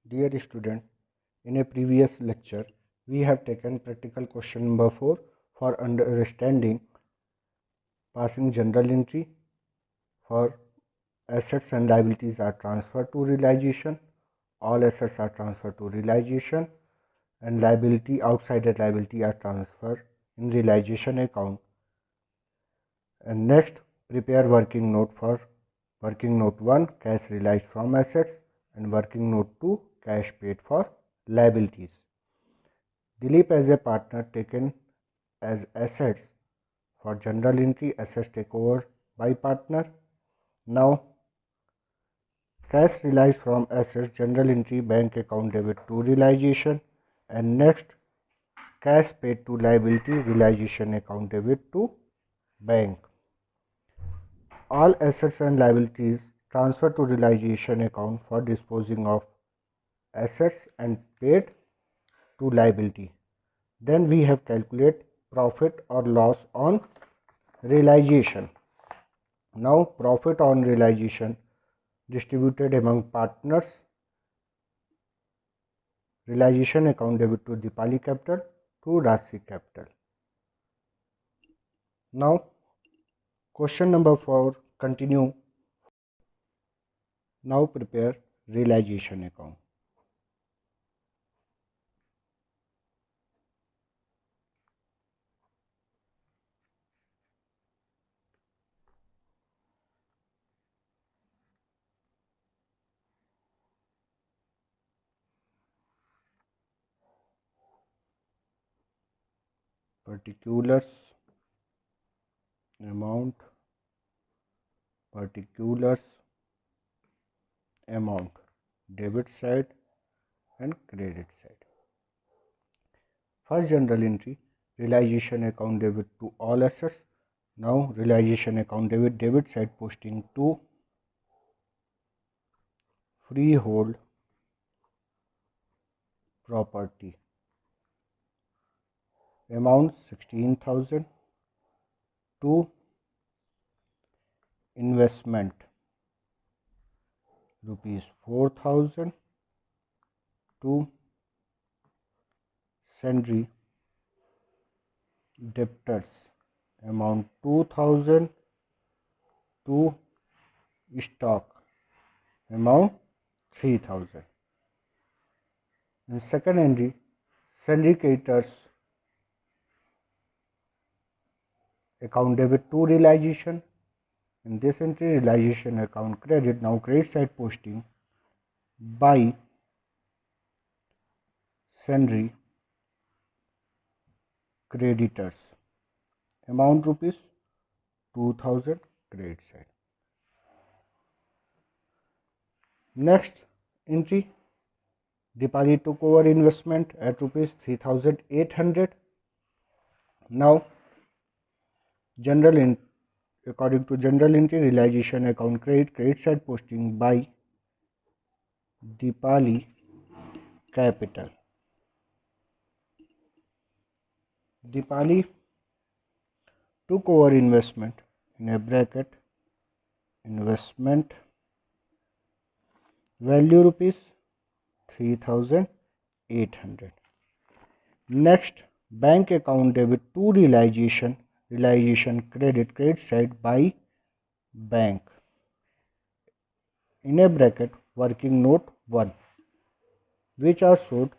Dear student, in a previous lecture, we have taken practical question number 4 for understanding passing journal entry for assets and liabilities are transferred to realization, all assets are transferred to realization, and liability outside the liability are transferred in realization account. And next, prepare working note for working note 1 cash realized from assets and working note 2 cash paid for liabilities. Dilip as a partner taken as assets for journal entry assets takeover by partner. Now cash realized from assets journal entry bank account debit to realization, and next cash paid to liability realization account debit to bank. All assets and liabilities transferred to realization account for disposing of assets and paid to liability. Then we have calculate profit or loss on realization. Now profit on realization distributed among partners. Realization account debit to Dipali capital to Rajshri capital. Now question number 4 continue. Now prepare realization account. Particulars, amount, particulars, amount, debit side and credit side. First journal entry, realization account debit to all assets. Now realization account debit side posting to freehold property. Amount 16,000 to investment rupees 4,000 to sundry debtors amount 2,000 to stock amount 3,000. In second entry, sundry creditors account debit to realization. In this entry, realization account credit. Now credit side posting by sundry creditors amount rupees 2,000 credit side. Next entry, Dipali took over investment at rupees 3,800. Now according to general entry, realization account credit side posting by Dipali capital. Dipali took over investment in a bracket investment value rupees 3,800. Next, bank account debit to realization credit side by bank in a bracket working note 1, which are showed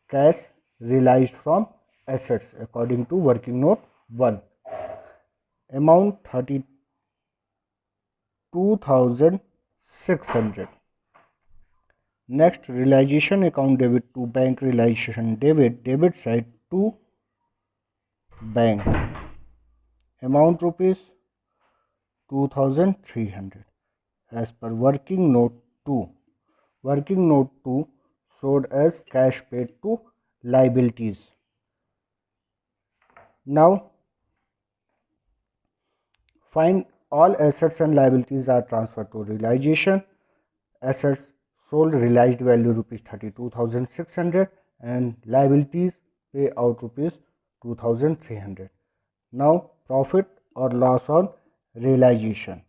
cash realized from assets according to working note 1, amount 32,600. Next, realization account debit to bank realization debit side to bank amount rupees 2,300 as per working note 2. Working note 2 showed as cash paid to liabilities. Now find all assets and liabilities are transferred to realization. Assets sold realized value rupees 32,600 and liabilities pay out rupees 2,300. Now profit or loss on realization.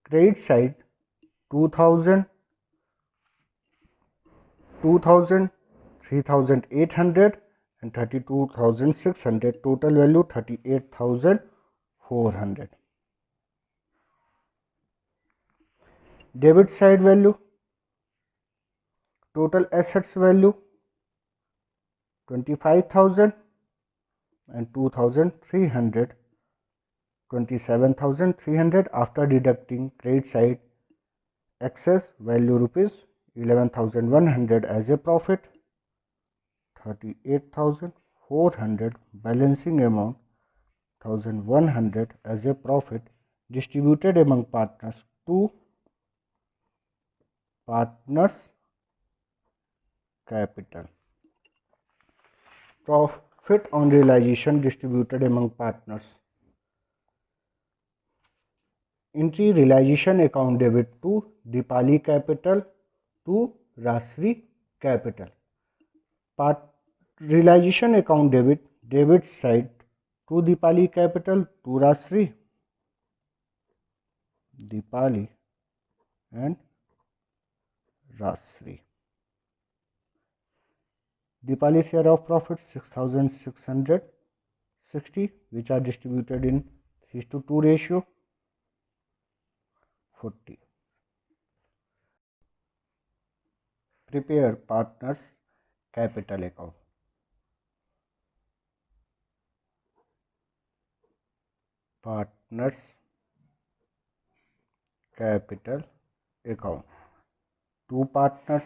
Credit side 2000, 2000, 3800 and 32,600. Total value 38,400. Debit side value, total assets value 25,000 and 2,300, 27,300 after deducting credit side excess value rupees 11,100 as a profit, 38,400 balancing amount 1,100 as a profit distributed among partners to partners capital. Profit on realization distributed among partners. Entry realization account debit to Deepali capital to Rajshri capital. Realization account debit side to Deepali capital to Rajshri, Deepali and Rajshri. Deepali share of profit 6,660, which are distributed in 3:2 ratio 40. Prepare partners capital account. Partners capital account. Two partners,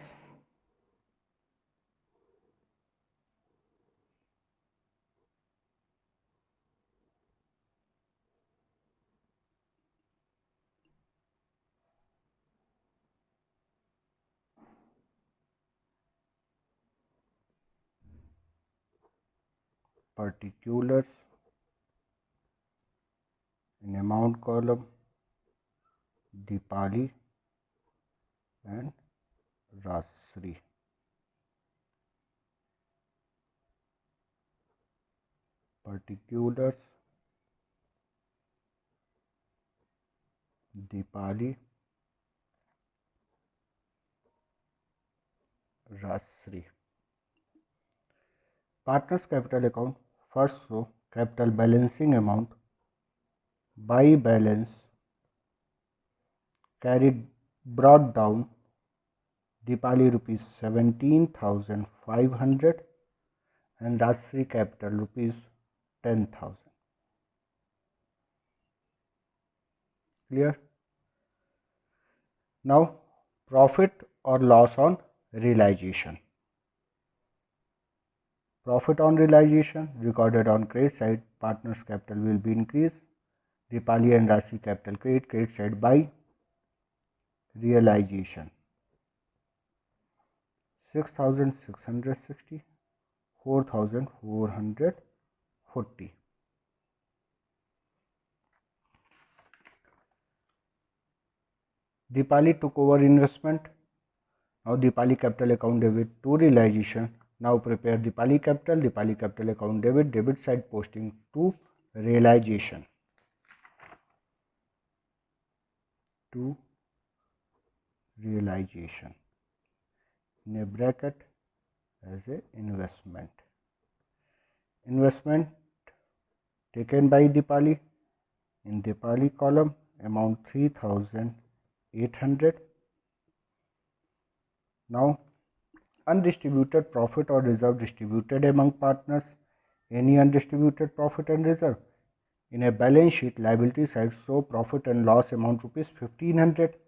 particulars in amount column Deepali and Rajshri. Particulars Deepali, Rajshri. Partners capital account. First row capital balancing amount by balance carried brought down Deepali rupees 17,500 and Rajshri capital rupees 10,000. Clear? Now profit or loss on realization. Profit on realization recorded on credit side, partners capital will be increased. Deepali and Rajshri capital credit side by realization 6,660, 4,440. Deepali took over investment. Now Deepali capital account debit to realization. Now prepare Deepali capital account debit side posting to realization. To realization in a bracket as a investment. Investment taken by Deepali in Deepali column amount 3,800. Now undistributed profit or reserve distributed among partners. Any undistributed profit and reserve in a balance sheet liability side show profit and loss amount rupees 1,500.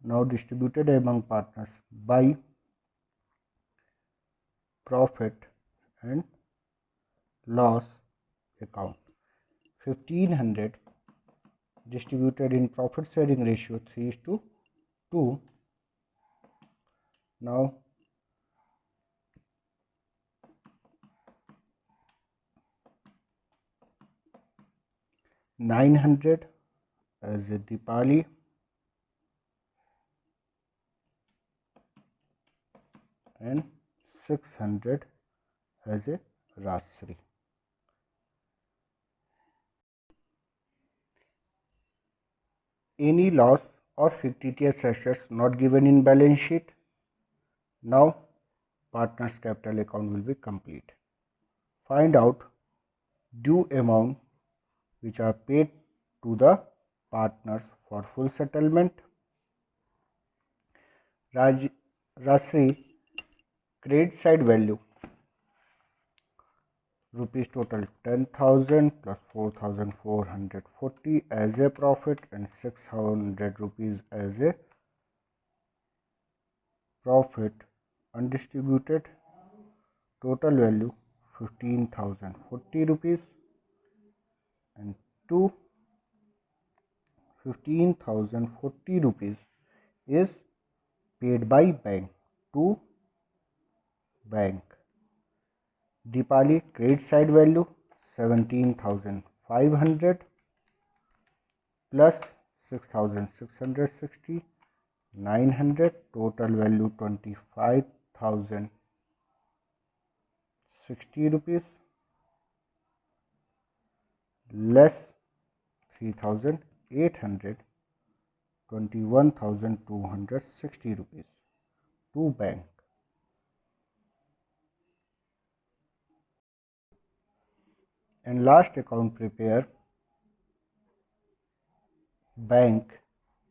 Now distributed among partners by profit and loss account. 1,500 distributed in profit sharing ratio 3:2. Now $900 as a Deepali and 600 as a Rajshri. any loss or fictitious assets not given in balance sheet. Now partners capital account will be complete. Find out due amount which are paid to the partners for full settlement. Rajshri credit side value rupees total 10,000 plus 4,440 as a profit and 600 rupees as a profit undistributed. Total value 15,040 rupees and 15,040 rupees is paid by bank to bank. Deepali credit side value 17,500 plus 6,660 900, total value 25,060 rupees less 3,800 21,260 rupees to bank. And last account prepare bank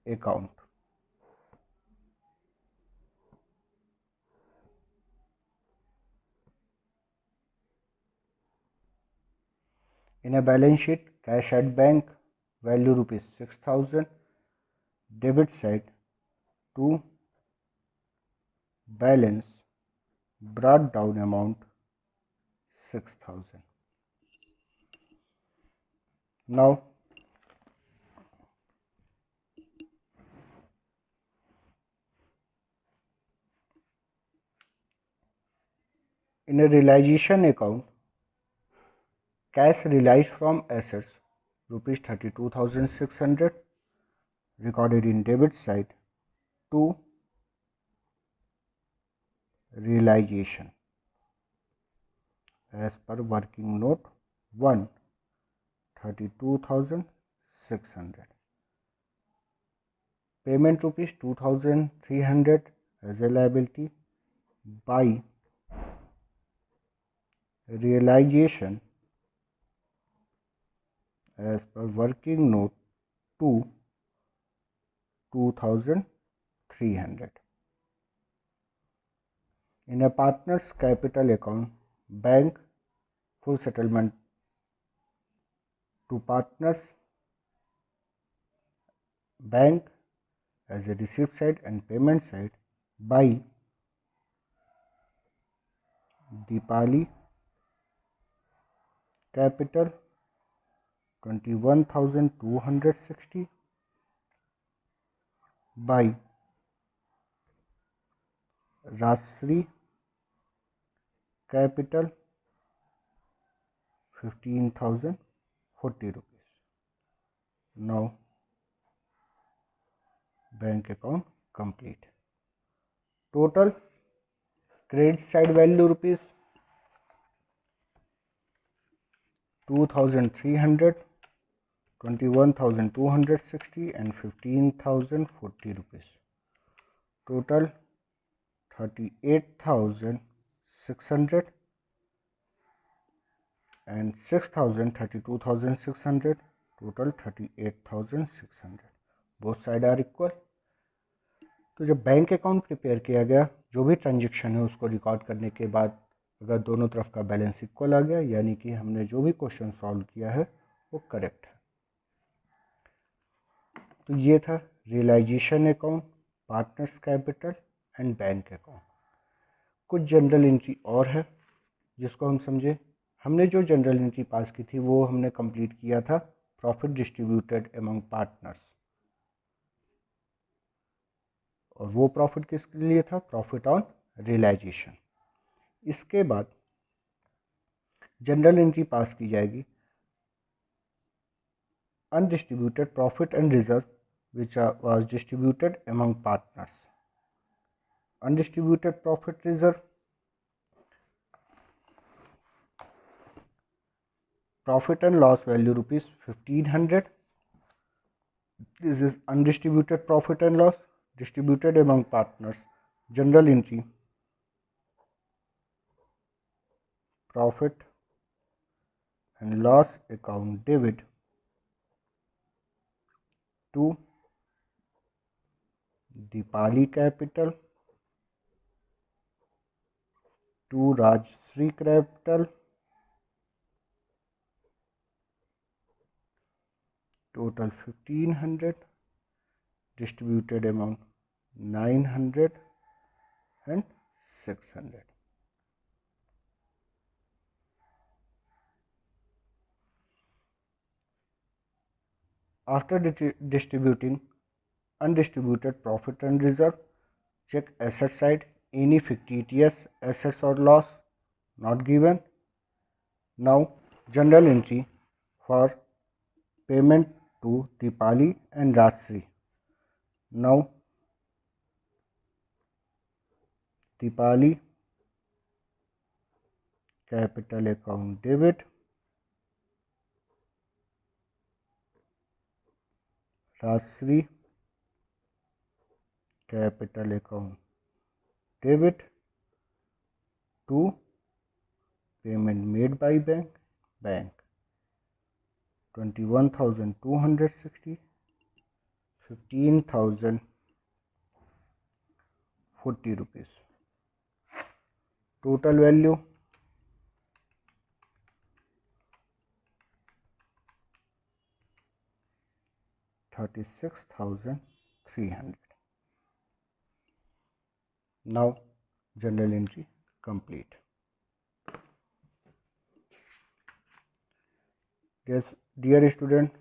account. In a balance sheet, cash at bank value rupees 6,000, debit side to balance brought down amount 6,000. Now in a realization account, cash realized from assets rupees 32,600 recorded in debit side to realization as per working note 1 32,600. Payment rupees 2,300 as a liability by realization as per working note 2 2,300. In a partner's capital account, bank full settlement to partners, bank as a receipt side and payment side by Deepali capital 21,260 by Rajshri capital 15,040 rupees. Now bank account complete. Total credit side value rupees 2,300, 21,260 and 15,040 rupees. Total 38,600 and 6,000 32,600, total 38,600. Both side are equal. तो जब bank account prepare किया गया, जो भी transaction है उसको record करने के बाद अगर दोनों तरफ का बैलेंस इक्वल आ गया, यानी कि हमने जो भी क्वेश्चन सॉल्व किया है वो करेक्ट है. तो ये था realisation account, partners capital and bank account. कुछ जनरल एंट्री और है जिसको हम समझे. हमने जो जनरल एंट्री पास की थी वो हमने कंप्लीट किया था प्रॉफिट डिस्ट्रीब्यूटेड अमंग पार्टनर्स, और वो प्रॉफिट किसके लिए था? Profit on realisation. इसके बाद जनरल एंट्री पास की जाएगी undistributed profit and reserve which was distributed among partners. Undistributed profit reserve, profit and loss value rupees 1,500 This is undistributed profit and loss, distributed among partners. Journal entry, profit and loss account debit to Deepali Capital, to Rajshri Capital, total 1500, distributed amount 900 and 600. After distributing undistributed profit and reserve, check asset side, any fictitious assets or loss not given. Now journal entry for payment to Deepali and Rajshri. Now Deepali capital account debit, Rajshri capital account debit to payment made by bank 21,260, 15,040 rupees. Total value 36,300. Now journal entry complete. Yes, dear student,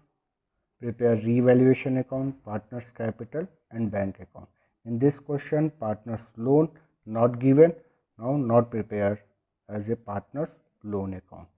prepare revaluation account, partners capital and bank account. In this question, partners loan not given, now not prepared as a partners loan account.